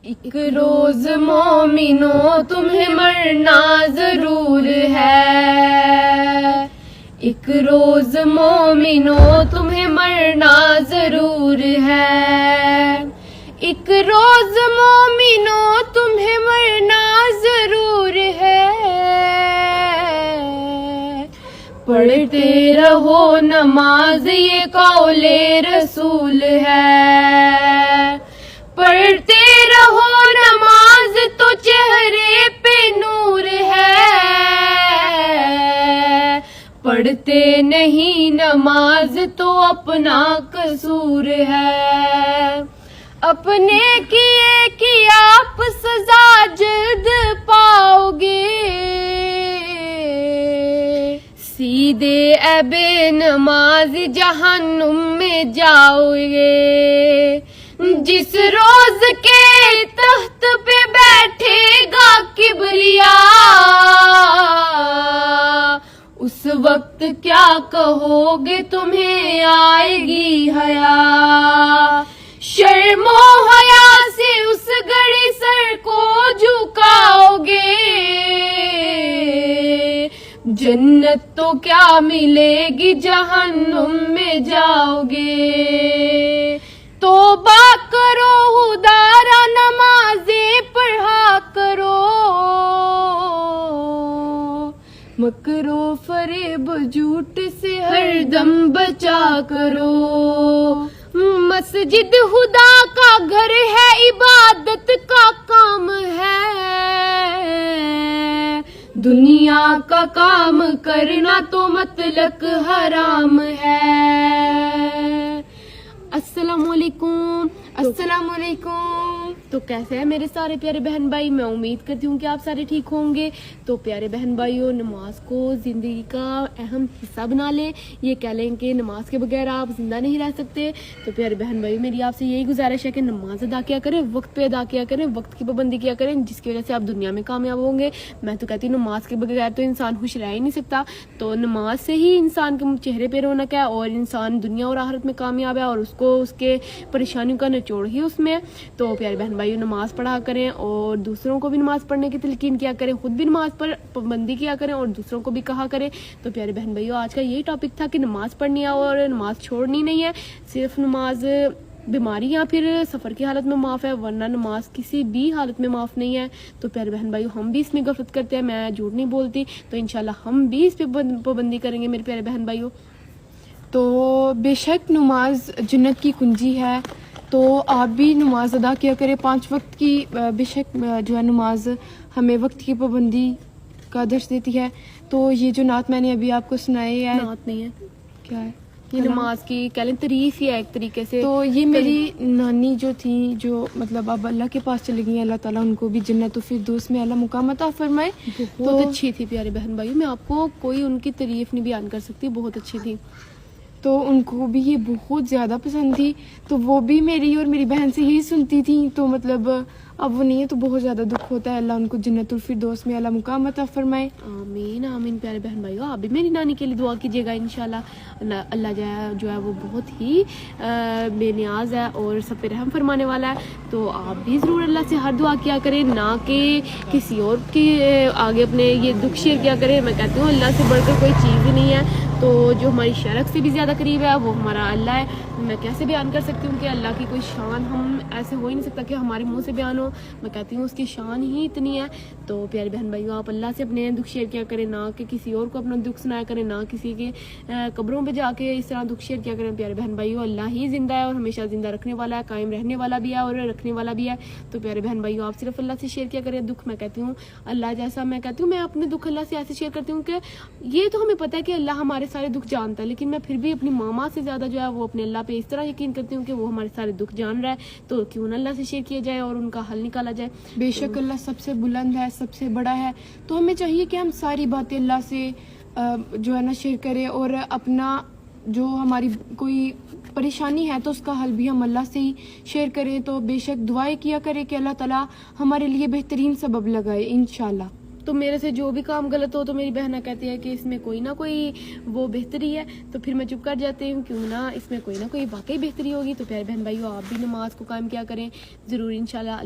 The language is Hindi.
एक रोज मोमिनो तुम्हें मरना जरूर है, एक रोज मोमिनो तुम्हें मरना जरूर है, एक रोज मोमिनो तुम्हें मरना जरूर है। पढ़ते रहो नमाज ये कौले रसूल है, पढ़ते रहो नमाज तो चेहरे पे नूर है, पढ़ते नहीं नमाज तो अपना कसूर है, अपने किए कि आप सजा जल्द पाओगे, सीधे ऐबे नमाज जहन्नुम में जाओगे। जिस रोज के तख्त पे बैठेगा किबरिया, उस वक्त क्या कहोगे तुम्हें आएगी हया, शर्मो हया से उस घड़ी सर को झुकाओगे, जन्नत तो क्या मिलेगी जहन्नुम में जाओगे। तौबा करो उदारा नमाज़ें पढ़ा करो, मकरो फरेब झूठ से हरदम बचा करो, मस्जिद खुदा का घर है इबादत का काम है, दुनिया का काम करना तो मतलब हराम है। अस्सलामुअलैकुम, अस्सलामुअलैकुम। तो कैसे हैं मेरे सारे प्यारे बहन भाई, मैं उम्मीद करती हूँ कि आप सारे ठीक होंगे। तो प्यारे बहन भाइयों, नमाज को जिंदगी का अहम हिस्सा बना लें, ये कह लें कि नमाज के बगैर आप जिंदा नहीं रह सकते। तो प्यारे बहन भाइयों, मेरी आपसे यही गुजारिश है कि नमाज अदा किया करें, वक्त पे अदा किया करें, वक्त की पाबंदी किया करें, जिसकी वजह से आप दुनिया में कामयाब होंगे। मैं तो कहती हूँ नमाज के बगैर तो इंसान खुश रह ही नहीं सकता। तो नमाज से ही इंसान के चेहरे पे रौनक है और इंसान दुनिया और आखिरत में कामयाब है, और उसको उसके परेशानियों का निचोड़ ही उसमें। तो प्यारे बहन भाइयों, नमाज पढ़ा करें और दूसरों को भी नमाज पढ़ने की तलकीन किया करें, खुद भी नमाज पर पाबंदी किया करें और दूसरों को भी कहा करें। तो प्यारे बहन भाइयों, आज का यही टॉपिक था कि नमाज पढ़नी है और नमाज छोड़नी नहीं है। सिर्फ नमाज बीमारी या फिर सफ़र की हालत में माफ़ है, वरना नमाज किसी भी हालत में माफ़ नहीं है। तो प्यारे बहन भाइयों, हम भी इसमें गफलत करते हैं, मैं झूठ नहीं बोलती। तो इंशाल्लाह हम भी इस पर पाबंदी करेंगे मेरे प्यारे बहन भाइयों। तो बेशक नमाज जन्नत की कुंजी है, तो आप भी नमाज अदा किया करें 5 वक्त की। बेशक जो है नमाज हमें वक्त की पाबंदी का दर्श देती है। तो ये जो नात मैंने अभी आपको सुनाई है, नात नहीं है, क्या है ये नमाज की कह लें तारीफ ही है एक तरीके से। तो ये मेरी नानी जो थी, जो मतलब अब अल्लाह के पास चली गई, अल्लाह ताला उनको भी जन्नत फिरदौस में अल्लाह मुकाम अता फरमाए। बहुत अच्छी थी प्यारे बहन भाइयों, मैं आपको कोई उनकी तारीफ नहीं बयान कर सकती, बहुत अच्छी थी। तो उनको भी ये बहुत ज़्यादा पसंद थी, तो वो भी मेरी और मेरी बहन से यही सुनती थी। तो मतलब अब वो नहीं है तो बहुत ज़्यादा दुख होता है। अल्लाह उनको जन्नतुल फिरदौस में अल्लाह मुकाम अता फरमाए। आमीन आमीन। प्यारे बहन भाइयों, आप भी मेरी नानी के लिए दुआ कीजिएगा इंशाल्लाह। अल्लाह जो है वो बहुत ही बेनियाज है और सब पे रहम फरमाने वाला है। तो आप भी ज़रूर अल्लाह से हर दुआ किया करें, ना कि किसी और के आगे अपने ये दुख शेयर किया करें। मैं कहती हूँ अल्लाह से बढ़कर कोई चीज़ ही नहीं है। तो जो हमारी शरक से भी ज़्यादा करीब है वो हमारा अल्लाह है। मैं कैसे बयान कर सकती हूँ कि अल्लाह की कोई शान हम ऐसे हो ही नहीं सकता कि हमारे मुंह से बयान हो। मैं कहती हूँ उसकी शान ही इतनी है। तो प्यारे बहन भाइयों, आप अल्लाह से अपने दुख शेयर किया करें, ना कि किसी और को अपना दुख सुनाया करें, ना किसी के कब्रों पे जाके इस तरह दुख शेयर किया करें। प्यारे बहन भाइयों, अल्लाह ही जिंदा है और हमेशा जिंदा रखने वाला है, कायम रहने वाला भी है और रखने वाला भी है। तो प्यारे बहन भाइयों, आप सिर्फ अल्लाह से शेयर किया करें दुख। मैं कहती हूँ अल्लाह जैसा, मैं कहती हूँ मैं अपने दुख अल्लाह से ऐसे शेयर करती हूँ कि ये तो हमें पता है कि अल्लाह हमारे सारे दुख जानता है, लेकिन मैं फिर भी अपनी मामा से ज़्यादा जो है वो अपने अल्लाह पे इस तरह यकीन करती हूँ कि वो हमारे सारे दुख जान रहा है। तो क्यों ना अल्लाह से शेयर किया जाए और उनका हल निकाला जाए। बेशक अल्लाह सबसे बुलंद है, सबसे बड़ा है। तो हमें चाहिए कि हम सारी बातें अल्लाह से जो है ना शेयर करें, और अपना जो हमारी कोई परेशानी है तो उसका हल भी हम अल्लाह से ही शेयर करें। तो बेशक दुआएं किया करें कि अल्लाह ताला हमारे लिए बेहतरीन सबब लगाए इंशाल्लाह। तो मेरे से जो भी काम गलत हो तो मेरी बहना कहती है कि इसमें कोई ना कोई वो बेहतरी है, तो फिर मैं चुप कर जाती हूँ, क्यों ना इसमें कोई ना कोई वाकई बेहतरी होगी। तो प्यारे बहन भाइयों, आप भी नमाज को कायम किया करें ज़रूर इंशाल्लाह।